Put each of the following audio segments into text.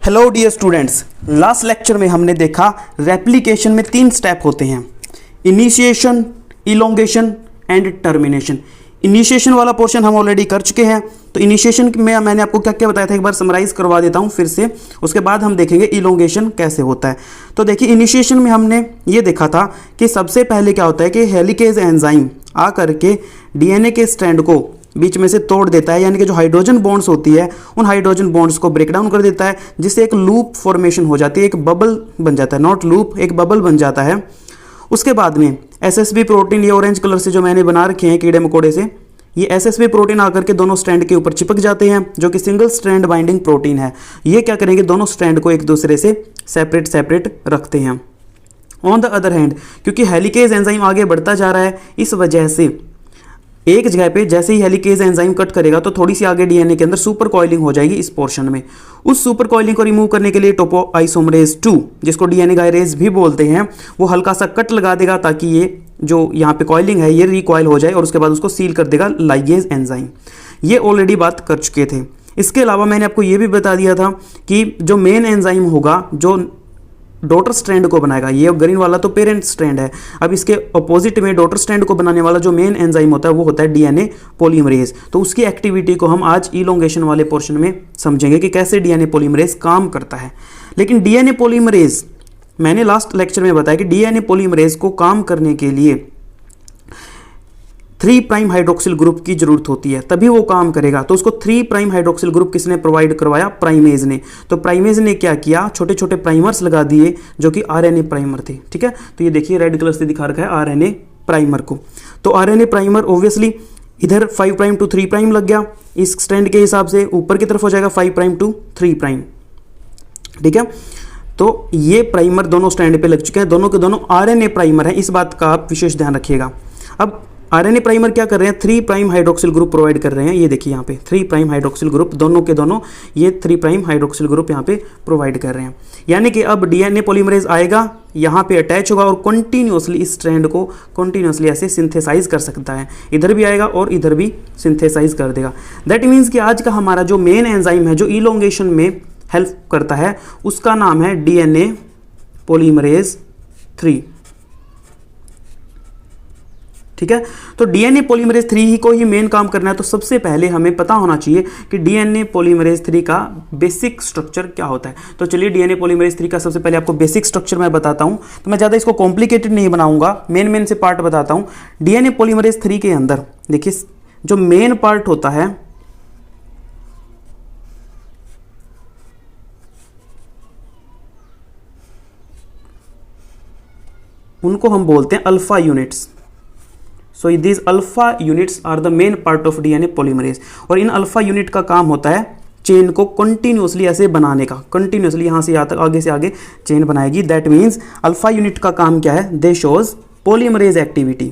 Hello dear students, last lecture में हमने देखा रेप्लिकेशन में 3 स्टेप होते हैं, initiation, elongation and termination. Initiation वाला पोर्शन हम ऑलरेडी कर चुके हैं, तो इनिशिएशन में मैंने आपको क्या क्या बताया था एक बार समराइज करवा देता हूं फिर से, उसके बाद हम देखेंगे इलोंगेशन कैसे होता है। तो देखिए इनिशिएशन में हमने ये देखा था कि सबसे पहले क्या होता है कि हेलिकेज एंजाइम आ करके डीएनए के स्ट्रैंड को बीच में से तोड़ देता है, यानी कि जो हाइड्रोजन बॉन्ड्स होती है उन हाइड्रोजन बॉन्ड्स को ब्रेक डाउन कर देता है, जिससे एक लूप फॉर्मेशन हो जाती है, एक बबल बन जाता है, नॉट लूप, एक बबल बन जाता है। उसके बाद में एसएसबी प्रोटीन, ये ऑरेंज कलर से जो मैंने बना रखे हैं कीड़े मकोड़े से, ये एसएसबी प्रोटीन आकर के दोनों स्ट्रैंड के ऊपर चिपक जाते हैं, जो कि सिंगल स्ट्रैंड बाइंडिंग प्रोटीन है। ये क्या करेंगे, दोनों स्ट्रैंड को एक दूसरे से सेपरेट रखते हैं। ऑन द अदर हैंड, क्योंकि हेलिकेज एंजाइम आगे बढ़ता जा रहा है, इस वजह से एक जगह पे जैसे ही हेलिकेज एंजाइम कट करेगा तो थोड़ी सी आगे डीएनए के अंदर सुपर कॉइलिंग हो जाएगी इस पोर्शन में। उस सुपर कॉइलिंग को रिमूव करने के लिए टोपोआइसोमरेज 2, जिसको डीएनए गायरेज भी बोलते हैं, वो हल्का सा कट लगा देगा ताकि ये जो यहाँ पे कॉइलिंग है ये रिकॉइल हो जाए, और उसके बाद उसको सील कर देगा लाइगेज एंजाइम। ये ऑलरेडी बात कर चुके थे। इसके अलावा मैंने आपको ये भी बता दिया था कि जो मेन एंजाइम होगा जो डॉटर स्ट्रैंड को बनाएगा, ये ग्रीन वाला तो पेरेंट स्ट्रैंड है, अब इसके अपोजिट में डॉटर स्ट्रैंड को बनाने वाला जो मेन एंजाइम होता है वो होता है डीएनए पॉलीमरेज। तो उसकी एक्टिविटी को हम आज इलोंगेशन वाले पोर्शन में समझेंगे कि कैसे डीएनए पॉलीमरेज काम करता है। लेकिन डीएनए पॉलीमरेज, मैंने लास्ट लेक्चर में बताया कि डीएनए पॉलीमरेज को काम करने के लिए 3' हाइड्रोक्सिल ग्रुप की जरूरत होती है, तभी वो काम करेगा। तो उसको 3' हाइड्रोक्सिल ग्रुप किसने प्रोवाइड करवाया? प्राइमेज ने। तो प्राइमेज ने क्या किया, छोटे छोटे प्राइमर्स लगा दिए जो कि आरएनए प्राइमर थे। ठीक है, तो ये देखिए रेड कलर से दिखा रखा है आरएनए प्राइमर को। तो आरएनए प्राइमर ऑब्वियसली इधर 5' टू 3' लग गया, इस स्ट्रैंड के हिसाब से ऊपर की तरफ हो जाएगा 5' टू 3'। ठीक है, तो ये प्राइमर दोनों स्ट्रैंड पे लग चुके हैं, दोनों के दोनों आरएनए प्राइमर हैं, इस बात का आप विशेष ध्यान रखिएगा। अब आरएनए प्राइमर क्या कर रहे हैं, 3' हाइड्रोक्सिल ग्रुप प्रोवाइड कर रहे हैं। ये देखिए यहाँ पे 3' हाइड्रोक्सिल ग्रुप, दोनों के दोनों ये 3' हाइड्रोक्सिल ग्रुप यहाँ पे प्रोवाइड कर रहे हैं। यानी कि अब डीएनए पॉलीमरेज आएगा, यहाँ पे अटैच होगा और कंटिन्यूअसली इस स्ट्रैंड को कंटिन्यूअसली ऐसे सिंथेसाइज कर सकता है, इधर भी आएगा और इधर भी सिंथेसाइज कर देगा। दैट मीन्स कि आज का हमारा जो मेन एंजाइम है जो इलोंगेशन में हेल्प करता है, उसका नाम है डीएनए पॉलीमरेज 3। ठीक है, तो डीएनए पॉलीमरेज 3 ही को ही मेन काम करना है। तो सबसे पहले हमें पता होना चाहिए कि डीएनए पॉलीमरेज 3 का बेसिक स्ट्रक्चर क्या होता है। तो चलिए डीएनए पॉलीमरेज 3 का सबसे पहले आपको बेसिक स्ट्रक्चर मैं बताता हूं। तो मैं ज़्यादा इसको कॉम्प्लिकेटेड नहीं बनाऊंगा, मेन से पार्ट बताता हूं। डीएनए पॉलीमरेज 3 के अंदर देखिए जो मेन पार्ट होता है उनको हम बोलते हैं alpha units. So these alpha units are the main part of DNA polymerase. और इन अल्फा यूनिट का काम होता है चेन को कंटिन्यूअसली ऐसे बनाने का, कंटिन्यूअसली यहाँ से यहाँ तक आगे से आगे चेन बनाएगी। दैट मीन्स अल्फा यूनिट का काम क्या है, दे शोज पॉलीमरेज एक्टिविटी।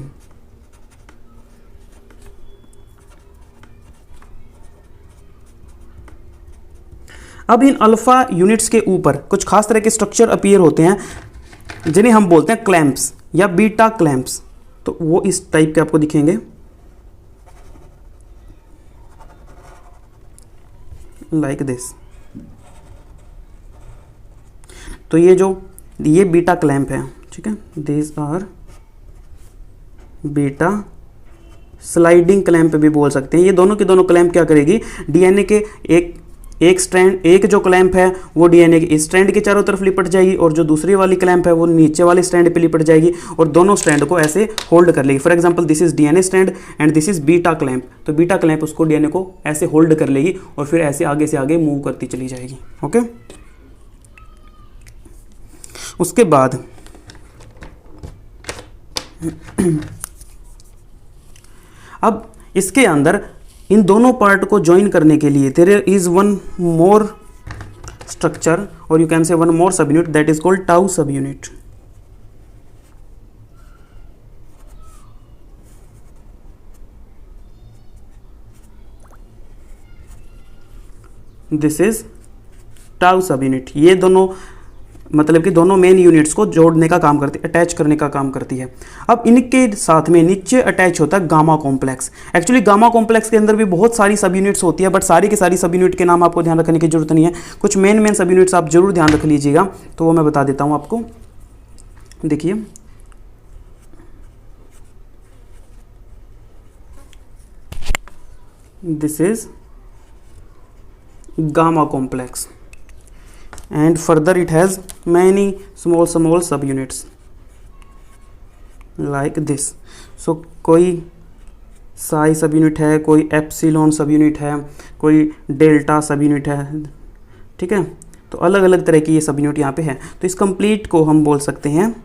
अब इन अल्फा यूनिट्स के ऊपर कुछ खास तरह के स्ट्रक्चर अपीयर होते हैं जिन्हें हम बोलते हैं क्लैंप्स या बीटा क्लैंप्स। तो वो इस टाइप के आपको दिखेंगे, लाइक दिस। तो ये बीटा क्लैंप है। ठीक है, this are beta sliding clamp भी बोल सकते हैं। ये दोनों के दोनों क्लैंप क्या करेगी, डीएनए के एक स्ट्रैंड, एक जो क्लैंप है वो डीएनए के इस स्ट्रैंड के चारों तरफ लिपट जाएगी, और जो दूसरी वाली क्लैंप है वो नीचे वाले स्ट्रैंड पे लिपट जाएगी और दोनों स्ट्रैंड को ऐसे होल्ड कर लेगी। For example this is DNA strand and this is beta clamp. तो बीटा क्लैंप उसको डीएनए को ऐसे होल्ड कर लेगी और फिर ऐसे आगे से आगे मूव करती चली जाएगी। ओके, उसके बाद अब इसके अंदर इन दोनों पार्ट को ज्वाइन करने के लिए there is one more structure, और you can say one more sub unit, that is called tau sub unit. This is tau sub unit. ये दोनों मतलब कि दोनों मेन यूनिट्स को जोड़ने का काम करती है, अटैच करने का काम करती है। अब इनके साथ में नीचे अटैच होता है gamma complex. Actually gamma complex के अंदर भी बहुत सारी सब यूनिट्स होती है, बट सारी की सारी सब यूनिट के नाम आपको ध्यान रखने की जरूरत नहीं है। कुछ मेन सब यूनिट्स आप जरूर ध्यान रख लीजिएगा, तो वो मैं बता देता हूँ आपको। देखिए, this is gamma complex and further it has many small subunits like this. so कोई psi सब यूनिट है, कोई एप्सिलॉन सब यूनिट है, कोई डेल्टा सब यूनिट है, ठीक है। तो अलग अलग तरह की ये सब यूनिट यहाँ पे है। तो इस कंप्लीट को हम बोल सकते हैं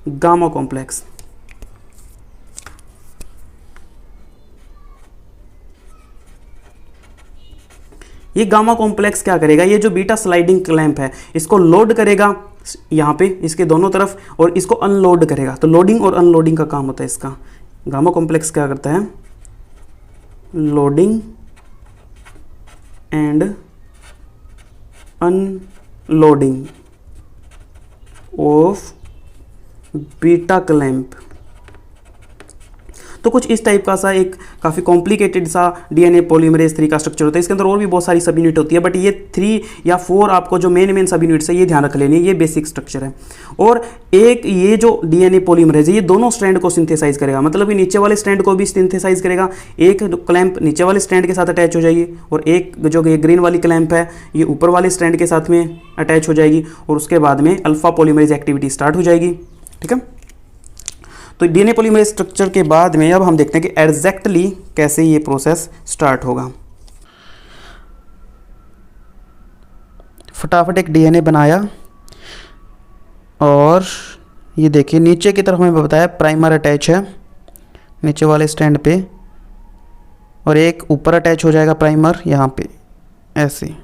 गामा कॉम्प्लेक्स। ये गामा कॉम्प्लेक्स क्या करेगा, ये जो बीटा स्लाइडिंग क्लैंप है इसको लोड करेगा यहाँ पे इसके दोनों तरफ, और इसको अनलोड करेगा। तो लोडिंग और अनलोडिंग का काम होता है इसका। गामा कॉम्प्लेक्स क्या करता है, loading and unloading of beta clamp. तो कुछ इस टाइप का सा एक काफ़ी कॉम्प्लिकेटेड सा डीएनए पॉलीमरेज 3 का स्ट्रक्चर होता है। इसके अंदर और भी बहुत सारी सब यूनिट होती है, बट ये 3 या 4 आपको जो मेन सब यूनिट्स है ये ध्यान रख लेनी है, ये बेसिक स्ट्रक्चर है। और एक ये जो डीएनए पॉलीमरेज है ये दोनों स्ट्रैंड को सिंथेसाइज करेगा, मतलब कि नीचे वाले स्ट्रैंड को भी सिंथेसाइज करेगा। एक क्लैंप नीचे वाले स्ट्रैंड के साथ अटैच हो जाएगी, और एक जो ये ग्रीन वाली क्लैंप है ये ऊपर वाले स्ट्रैंड के साथ में अटैच हो जाएगी, और उसके बाद में अल्फा पॉलीमरेज एक्टिविटी स्टार्ट हो जाएगी, ठीक है। तो डीएनए पॉलीमरेज स्ट्रक्चर के बाद में अब हम देखते हैं कि एग्जैक्टली कैसे ये प्रोसेस स्टार्ट होगा। फटाफट एक डीएनए बनाया, और ये देखिए नीचे की तरफ हमें बताया प्राइमर अटैच है नीचे वाले स्टैंड पे, और एक ऊपर अटैच हो जाएगा प्राइमर यहाँ पे ऐसे।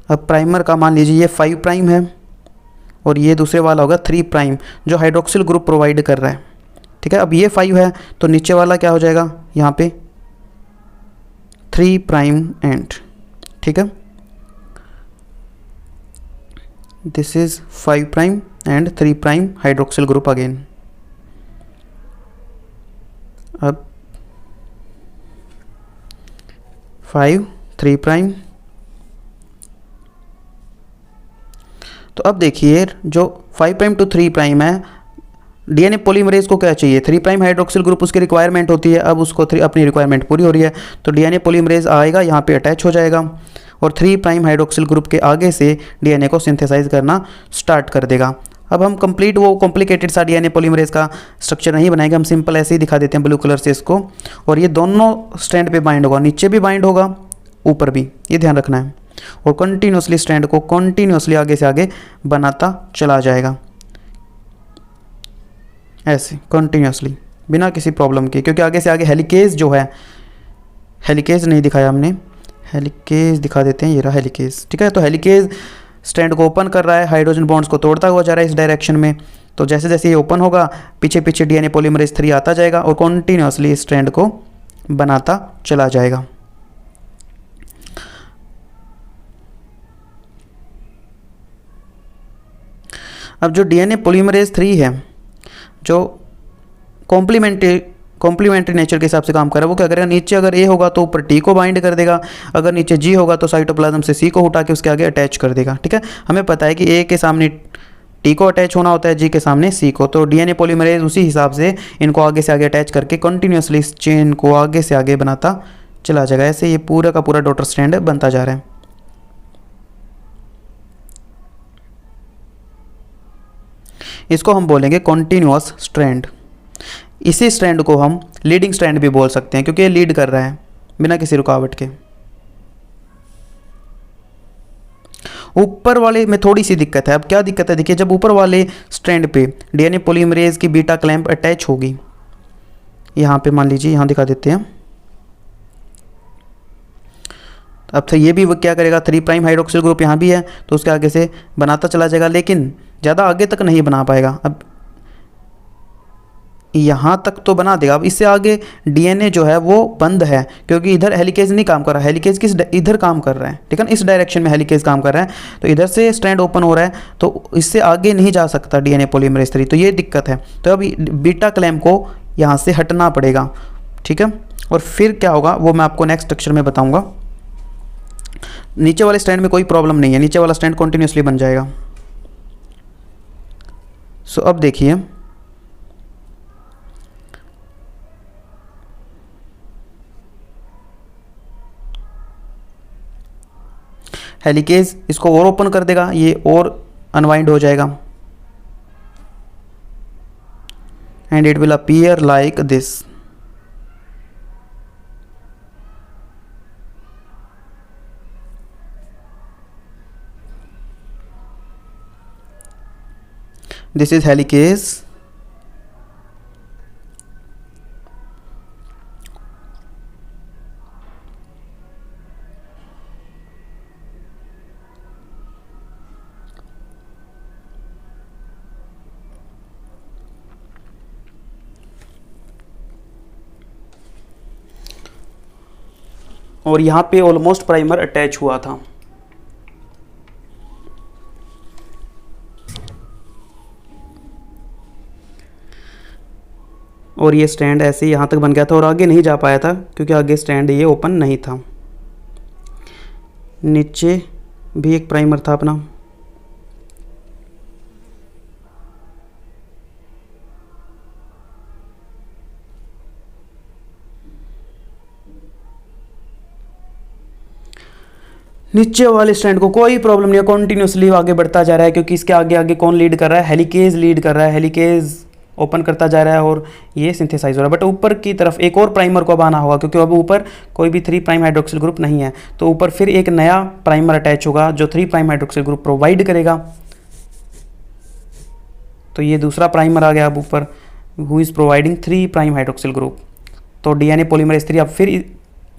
अब प्राइमर का मान लीजिए ये 5 प्राइम है, और ये दूसरे वाला होगा 3 प्राइम जो हाइड्रोक्सिल ग्रुप प्रोवाइड कर रहा है, ठीक है। अब ये 5 है तो नीचे वाला क्या हो जाएगा यहाँ पे 3 प्राइम एंड, ठीक है। This is 5 prime and 3 prime hydroxyl group again. अब 5 3 प्राइम। तो अब देखिए जो 5 प्राइम टू 3 प्राइम है, डीएनए पॉलीमरेज को क्या चाहिए, 3 प्राइम हाइड्रोक्सिल ग्रुप उसकी रिक्वायरमेंट होती है। अब उसको अपनी रिक्वायरमेंट पूरी हो रही है, तो डीएनए पॉलीमरेज आएगा यहाँ पे अटैच हो जाएगा, और 3 प्राइम हाइड्रोक्सिल ग्रुप के आगे से डीएनए को सिंथेसाइज करना स्टार्ट कर देगा। अब हम कंप्लीट वो कॉम्प्लिकेटेड सा डीएनए पॉलीमरेज का स्ट्रक्चर नहीं बनाएंगे, हम सिंपल ऐसे ही दिखा देते हैं ब्लू कलर से इसको। और ये दोनों स्ट्रैंड पे बाइंड होगा, नीचे भी बाइंड होगा ऊपर भी, ये ध्यान रखना है। और कंटिन्यूसली स्ट्रैंड को कंटिन्यूसली आगे से आगे बनाता चला जाएगा ऐसे कंटिन्यूसली बिना किसी प्रॉब्लम के, क्योंकि आगे से आगे हेलिकेज जो है, हेलिकेज नहीं दिखाया हमने, हेलिकेज दिखा देते हैं, ये रहा हेलिकेज, ठीक है। तो हेलिकेज स्ट्रैंड को ओपन कर रहा है, हाइड्रोजन बॉन्ड्स को तोड़ता हुआ जा रहा है इस डायरेक्शन में। तो जैसे जैसे ये ओपन होगा पीछे पीछे डीएनए पॉलीमरेज 3 आता जाएगा और कंटिन्यूसली इस स्ट्रैंड को बनाता चला जाएगा। अब जो डीएनए पॉलीमरेज 3 है जो कॉम्प्लीमेंट्री नेचर के हिसाब से काम कर रहा है, वो क्या करेगा, नीचे अगर ए होगा तो ऊपर टी को बाइंड कर देगा, अगर नीचे जी होगा तो साइटोप्लाज्म से सी को उठा के उसके आगे अटैच कर देगा, ठीक है। हमें पता है कि ए के सामने टी को अटैच होना होता है, जी के सामने सी को। तो डीएनए पॉलीमरेज उसी हिसाब से इनको आगे से आगे अटैच करके कंटिन्यूसली इस चेन को आगे से आगे बनाता चला जाएगा। ऐसे ये पूरा का पूरा डॉटर स्ट्रैंड बनता जा रहा है। इसको हम बोलेंगे कॉन्टिन्यूअस स्ट्रैंड। इसी स्ट्रैंड को हम लीडिंग स्ट्रैंड भी बोल सकते हैं, क्योंकि ये लीड कर रहा है बिना किसी रुकावट के। ऊपर वाले में थोड़ी सी दिक्कत है। अब क्या दिक्कत है, देखिए जब ऊपर वाले स्ट्रैंड पे डीएनए पॉलीमरेज की बीटा क्लैंप अटैच होगी, यहाँ पे मान लीजिए, यहाँ दिखा देते हैं। अब तो ये भी वो क्या करेगा, 3 प्राइम हाइड्रोक्सिल ग्रुप यहाँ भी है तो उसके आगे से बनाता चला जाएगा, लेकिन ज़्यादा आगे तक नहीं बना पाएगा। अब यहाँ तक तो बना देगा। अब इससे आगे डीएनए जो है वो बंद है, क्योंकि इधर हेलिकेज नहीं काम कर रहा है। हेलिकेज किस इधर काम कर रहा है, ठीक है ना, इस डायरेक्शन में हेलिकेज काम कर रहा है, तो इधर से स्ट्रैंड ओपन हो रहा है, तो इससे आगे नहीं जा सकता डीएनए पॉलीमरेज 3, तो ये दिक्कत है। तो अब बीटा क्लैम्प को यहाँ से हटना पड़ेगा, ठीक है। और फिर क्या होगा वो मैं आपको नेक्स्ट लेक्चर में बताऊँगा। नीचे वाले स्टैंड में कोई प्रॉब्लम नहीं है, नीचे वाला स्टैंड कॉन्टिन्यूसली बन जाएगा। सो अब देखिए, हेलिकेज इसको और ओपन कर देगा, ये और अनवाइंड हो जाएगा, and it will appear like this. This is helicase, और यहाँ पे ऑलमोस्ट प्राइमर अटैच हुआ था। और ये स्टैंड ऐसे यहाँ तक बन गया था और आगे नहीं जा पाया था, क्योंकि आगे स्टैंड ये ओपन नहीं था। नीचे भी एक प्राइमर था अपना, नीचे वाले स्टैंड को कोई प्रॉब्लम नहीं है, कॉन्टिन्यूसली आगे बढ़ता जा रहा है, क्योंकि इसके आगे आगे कौन लीड कर रहा है, हेलिकेज लीड कर रहा है, हेलिकेज ओपन करता जा रहा है और ये सिंथेसाइज हो रहा है। बट ऊपर की तरफ एक और प्राइमर को अब आना होगा, क्योंकि अब ऊपर कोई भी 3' हाइड्रोक्सिल ग्रुप नहीं है, तो ऊपर फिर एक नया प्राइमर अटैच होगा जो 3' हाइड्रोक्सिल ग्रुप प्रोवाइड करेगा। तो ये दूसरा प्राइमर आ गया अब ऊपर, who is providing 3' hydroxyl group. तो डीएनए पॉलीमरेज 3 अब फिर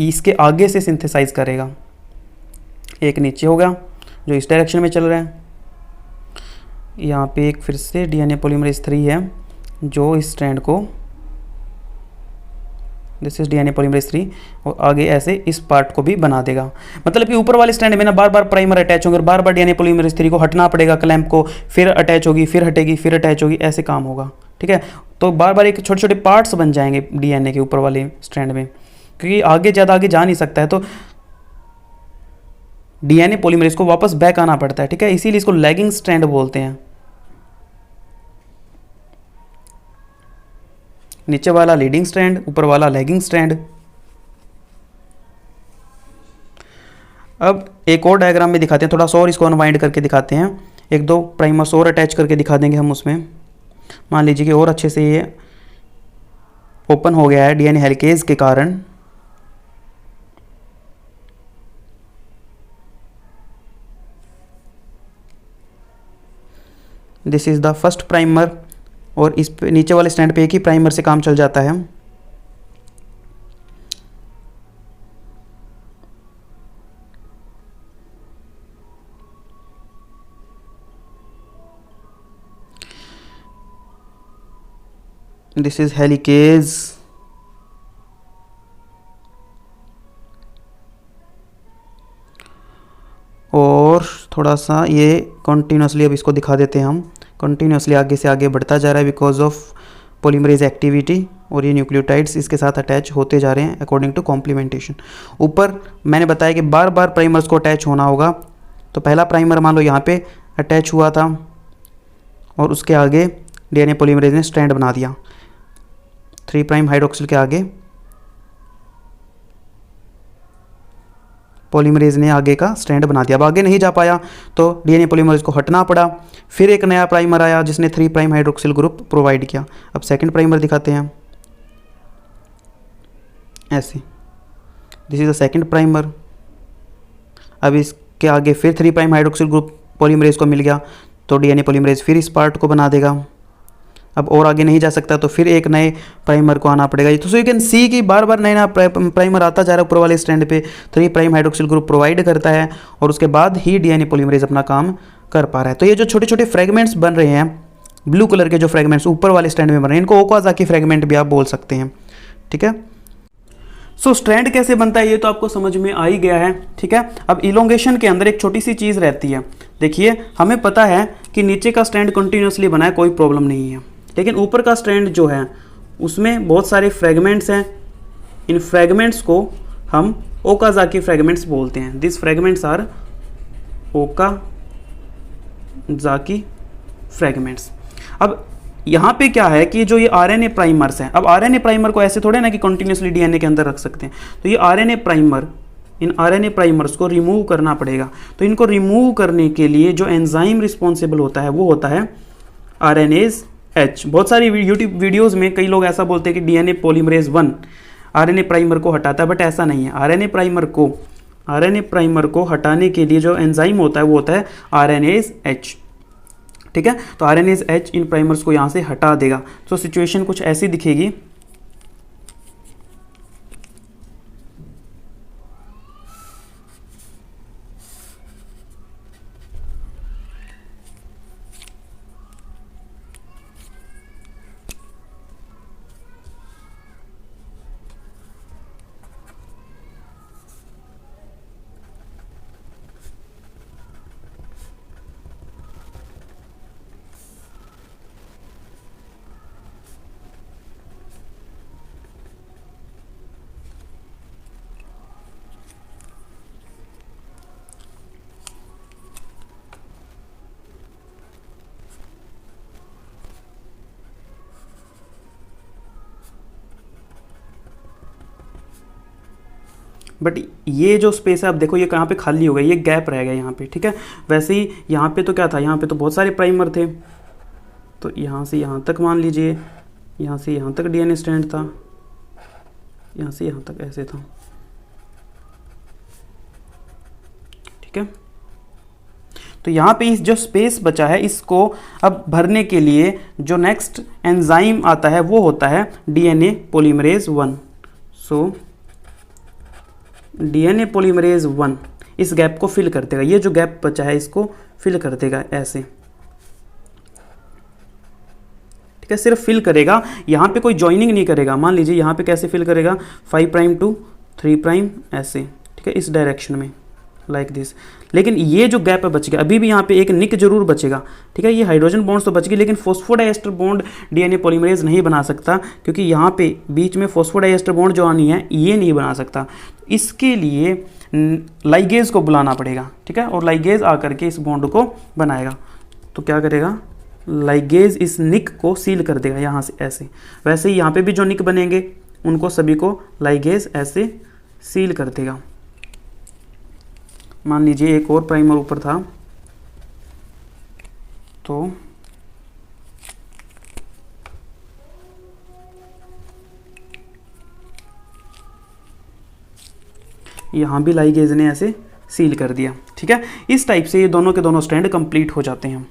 इसके आगे से सिंथेसाइज करेगा। एक नीचे होगा जो इस डायरेक्शन में चल रहा है, यहाँ पे एक फिर से डीएनए पॉलीमरेज 3 है जो इस स्ट्रैंड को, दिस इज डीएनए पॉलीमरेज 3, और आगे ऐसे इस पार्ट को भी बना देगा। मतलब कि ऊपर वाले स्ट्रैंड में ना बार बार प्राइमर अटैच होंगे और बार बार डीएनए पॉलीमरेज 3 को हटना पड़ेगा क्लैंप को, फिर अटैच होगी, फिर हटेगी, फिर अटैच होगी, ऐसे काम होगा, ठीक है। तो बार बार एक छोटे छोटे पार्ट्स बन जाएंगे डीएनए के ऊपर वाले स्ट्रैंड में, क्योंकि आगे ज़्यादा आगे जा नहीं सकता है, तो डीएनए पॉलीमरेज को वापस बैक आना पड़ता है, ठीक है। इसीलिए इसको लैगिंग स्ट्रैंड बोलते हैं। नीचे वाला लीडिंग स्ट्रैंड, ऊपर वाला लैगिंग स्ट्रैंड। अब एक और डायग्राम में दिखाते हैं, थोड़ा सा और इसको अनवाइंड करके दिखाते हैं, एक दो प्राइमर्स और अटैच करके दिखा देंगे हम उसमें। मान लीजिए कि और अच्छे से ये ओपन हो गया है डीएनए हेलिकेज के कारण। This is the first primer, और इस पे नीचे वाले स्टैंड पे एक ही प्राइमर से काम चल जाता है। दिस इज हेलिकेज, और थोड़ा सा ये कॉन्टिन्यूसली अब इसको दिखा देते हैं हम, कंटिन्यूसली आगे से आगे बढ़ता जा रहा है बिकॉज ऑफ पॉलीमरेज एक्टिविटी, और ये न्यूक्लियोटाइड्स इसके साथ अटैच होते जा रहे हैं अकॉर्डिंग टू कॉम्प्लीमेंटेशन। ऊपर मैंने बताया कि बार बार प्राइमर्स को अटैच होना होगा, तो पहला प्राइमर मान लो यहाँ पे अटैच हुआ था और उसके आगे डीएनए पॉलीमरेज ने स्ट्रैंड बना दिया 3' हाइड्रोक्सिल के आगे, पॉलीमरेज ने आगे का स्ट्रैंड बना दिया। अब आगे नहीं जा पाया तो डीएनए पॉलीमरेज को हटना पड़ा, फिर एक नया प्राइमर आया जिसने 3' हाइड्रोक्सिल ग्रुप प्रोवाइड किया। अब सेकंड प्राइमर दिखाते हैं ऐसे, this is the second primer. अब इसके आगे फिर 3' हाइड्रोक्सिल ग्रुप पॉलीमरेज को मिल गया, तो डीएनए पॉलीमरेज फिर इस पार्ट को बना देगा। अब और आगे नहीं जा सकता तो फिर एक नए प्राइमर को आना पड़ेगा। तो सो यू कैन सी कि बार बार नया प्राइमर आता जा रहा है, ऊपर वाले स्टैंड पे 3' हाइड्रोक्सिल ग्रुप प्रोवाइड करता है और उसके बाद ही डीएनए पॉलीमरेज अपना काम कर पा रहा है। तो ये जो छोटे छोटे फ्रेगमेंट्स बन रहे हैं ब्लू कलर के जो फ्रेगमेंट्स ऊपर वाले स्ट्रैंड में बन रहे हैं इनको ओकाज़ाकी फ्रेगमेंट भी आप बोल सकते हैं। ठीक है, सो स्ट्रैंड कैसे बनता है ये तो आपको समझ में आ ही गया है। ठीक है, अब इलोंगेशन के अंदर एक छोटी सी चीज़ रहती है। देखिए हमें पता है कि नीचे का स्ट्रैंड कंटिन्यूसली बना है, कोई प्रॉब्लम नहीं है, लेकिन ऊपर का स्ट्रैंड जो है उसमें बहुत सारे फ्रेगमेंट्स हैं। इन फ्रेगमेंट्स को हम ओकाज़ाकी फ्रेगमेंट्स बोलते हैं। This fragments are Okazaki fragments. अब यहाँ पे क्या है कि जो ये आरएनए प्राइमर्स हैं, अब आरएनए प्राइमर को ऐसे थोड़े ना कि कंटिन्यूसली डीएनए के अंदर रख सकते हैं, तो ये RNA primer, in RNA primers को रिमूव करना पड़ेगा। तो इनको रिमूव करने के लिए जो एंजाइम रिस्पॉन्सिबल होता है वो होता है आरएनएज एच। बहुत सारी यूट्यूब वीडियोज़ में कई लोग ऐसा बोलते हैं कि डीएनए पॉलीमरेज 1 आरएनए प्राइमर को हटाता है, बट ऐसा नहीं है। आरएनए प्राइमर को हटाने के लिए जो एंजाइम होता है वो होता है आरएनएज एच। ठीक है, तो आरएनएज एच इन प्राइमर्स को यहाँ से हटा देगा। तो सिचुएशन कुछ ऐसी दिखेगी। बट ये जो स्पेस है आप देखो ये कहाँ पे खाली हो गया, ये गैप रह गया यहाँ पे। ठीक है, वैसे ही यहाँ पे तो क्या था, यहाँ पे तो बहुत सारे प्राइमर थे, तो यहाँ से यहाँ तक मान लीजिए, यहाँ से यहाँ तक डीएनए स्ट्रैंड था, यहाँ से यहाँ तक ऐसे था। ठीक है, तो यहाँ पे इस जो स्पेस बचा है इसको अब भरने के लिए जो नेक्स्ट एंजाइम आता है वो होता है DNA polymerase 1। So DNA polymerase 1 इस गैप को फिल कर देगा। ये जो गैप बचा है इसको फिल कर देगा ऐसे। ठीक है, सिर्फ फिल करेगा, यहाँ पे कोई जॉइनिंग नहीं करेगा। मान लीजिए यहाँ पे कैसे फिल करेगा, 5 प्राइम टू 3 प्राइम ऐसे। ठीक है, इस डायरेक्शन में लाइक दिस। लेकिन ये जो गैप है बच गया, अभी भी यहाँ पे एक निक जरूर बचेगा। ठीक है, ये हाइड्रोजन बॉन्ड्स तो बच गई, लेकिन फॉस्फोडाइएस्टर बॉन्ड डीएनए पॉलीमरेज नहीं बना सकता, क्योंकि यहाँ पे बीच में फॉस्फोडाइएस्टर बॉन्ड जो आनी है ये नहीं बना सकता। इसके लिए लाइगेज को बुलाना पड़ेगा। ठीक है, और लाइगेज आकर के इस बॉन्ड को बनाएगा। तो क्या करेगा, लाइगेज इस निक को सील कर देगा यहाँ से ऐसे। वैसे ही यहाँ पे भी जो निक बनेंगे उनको सभी को लाइगेज ऐसे सील कर देगा। मान लीजिए एक और प्राइमर ऊपर था, तो यहाँ भी लाइगेज ने ऐसे सील कर दिया। ठीक है, इस टाइप से ये दोनों के दोनों स्ट्रैंड कंप्लीट हो जाते हैं।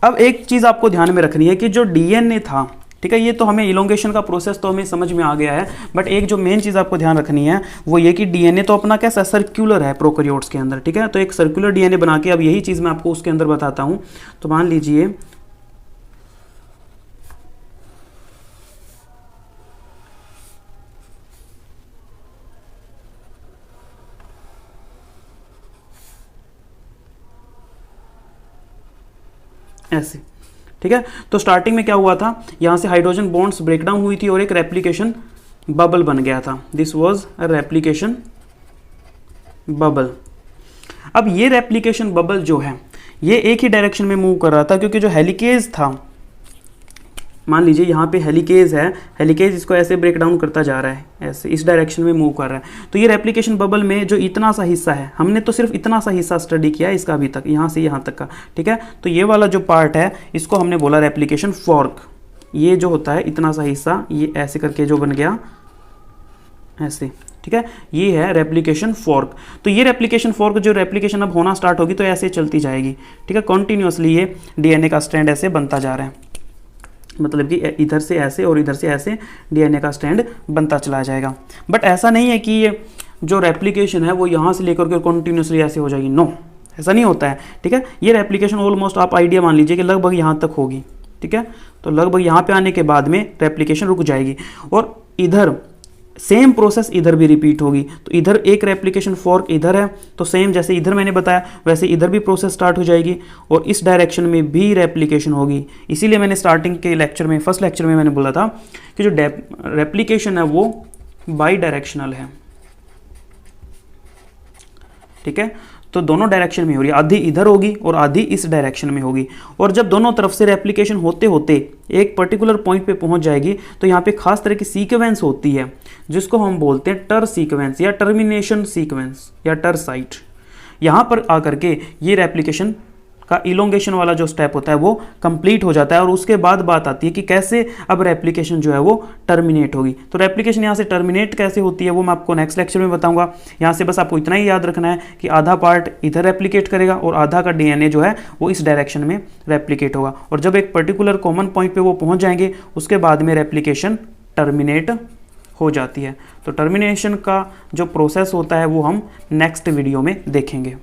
अब एक चीज़ आपको ध्यान में रखनी है कि जो डीएनए था, ठीक है, ये तो हमें इलोंगेशन का प्रोसेस तो हमें समझ में आ गया है, बट एक जो मेन चीज़ आपको ध्यान रखनी है वो ये कि डीएनए तो अपना कैसा सर्कुलर है प्रोकैरियोट्स के अंदर। ठीक है, तो एक सर्कुलर डीएनए बना के अब यही चीज़ मैं आपको उसके अंदर बताता हूँ। तो मान लीजिए ऐसे। ठीक है, तो स्टार्टिंग में क्या हुआ था, यहाँ से हाइड्रोजन बॉन्ड्स ब्रेकडाउन हुई थी और एक रेप्लिकेशन बबल बन गया था। This was a replication bubble. अब ये रेप्लिकेशन बबल जो है ये एक ही डायरेक्शन में मूव कर रहा था, क्योंकि जो हेलिकेज था, मान लीजिए यहाँ पे हेलिकेज है, हेलिकेज इसको ऐसे ब्रेक डाउन करता जा रहा है, ऐसे इस डायरेक्शन में मूव कर रहा है। तो ये रेप्लिकेशन बबल में जो इतना सा हिस्सा है, हमने तो सिर्फ इतना सा हिस्सा स्टडी किया है इसका अभी तक, यहाँ से यहाँ तक का। ठीक है, तो ये वाला जो पार्ट है इसको हमने बोला रेप्लिकेशन फॉर्क। ये जो होता है इतना सा हिस्सा, ये ऐसे करके जो बन गया ऐसे। ठीक है, ये है रेप्लिकेशन फॉर्क। तो ये रेप्लिकेशन फॉर्क जो रेप्लिकेशन अब होना स्टार्ट होगी तो ऐसे चलती जाएगी। ठीक है, कॉन्टिन्यूसली ये डीएनए का स्ट्रैंड ऐसे बनता जा रहा है, मतलब कि इधर से ऐसे और इधर से ऐसे डीएनए का स्ट्रैंड बनता चला जाएगा। बट ऐसा नहीं है कि ये जो रेप्लिकेशन है वो यहाँ से लेकर के कॉन्टिन्यूसली ऐसे हो जाएगी, नो, ऐसा नहीं होता है, ठीक है। ये रेप्लिकेशन ऑलमोस्ट आप आइडिया मान लीजिए कि लगभग यहाँ तक होगी, ठीक है। तो लगभग यहाँ पे आने के बाद में रेप्लिकेशन रुक जाएगी और इधर सेम प्रोसेस इधर भी रिपीट होगी। तो इधर एक रेप्लिकेशन फॉर्क इधर है, तो सेम जैसे इधर मैंने बताया वैसे इधर भी प्रोसेस स्टार्ट हो जाएगी और इस डायरेक्शन में भी रेप्लिकेशन होगी। इसीलिए मैंने स्टार्टिंग के लेक्चर में, फर्स्ट लेक्चर में मैंने बोला था कि जो रेप्लिकेशन है वो बाई डायरेक्शनल है, ठीक है। तो दोनों डायरेक्शन में हो रही है, आधी इधर होगी और आधी इस डायरेक्शन में होगी। और जब दोनों तरफ से रेप्लिकेशन होते होते एक पर्टिकुलर पॉइंट पे पहुंच जाएगी तो यहाँ पे खास तरह की सीक्वेंस होती है जिसको हम बोलते हैं टर सीक्वेंस या टर्मिनेशन सीक्वेंस या टर साइट। यहाँ पर आकर के ये रेप्लिकेशन का इलोंगेशन वाला जो स्टेप होता है वो कंप्लीट हो जाता है और उसके बाद बात आती है कि कैसे अब रेप्लिकेशन जो है वो टर्मिनेट होगी। तो रेप्लिकेशन यहाँ से टर्मिनेट कैसे होती है वो मैं आपको नेक्स्ट लेक्चर में बताऊंगा। यहाँ से बस आपको इतना ही याद रखना है कि आधा पार्ट इधर रेप्लिकेट करेगा और आधा का डीएनए जो है वो इस डायरेक्शन में रेप्लिकेट होगा और जब एक पर्टिकुलर कॉमन पॉइंट पर वो पहुँच जाएंगे उसके बाद में रेप्लिकेशन टर्मिनेट हो जाती है। तो टर्मिनेशन का जो प्रोसेस होता है वो हम नेक्स्ट वीडियो में देखेंगे।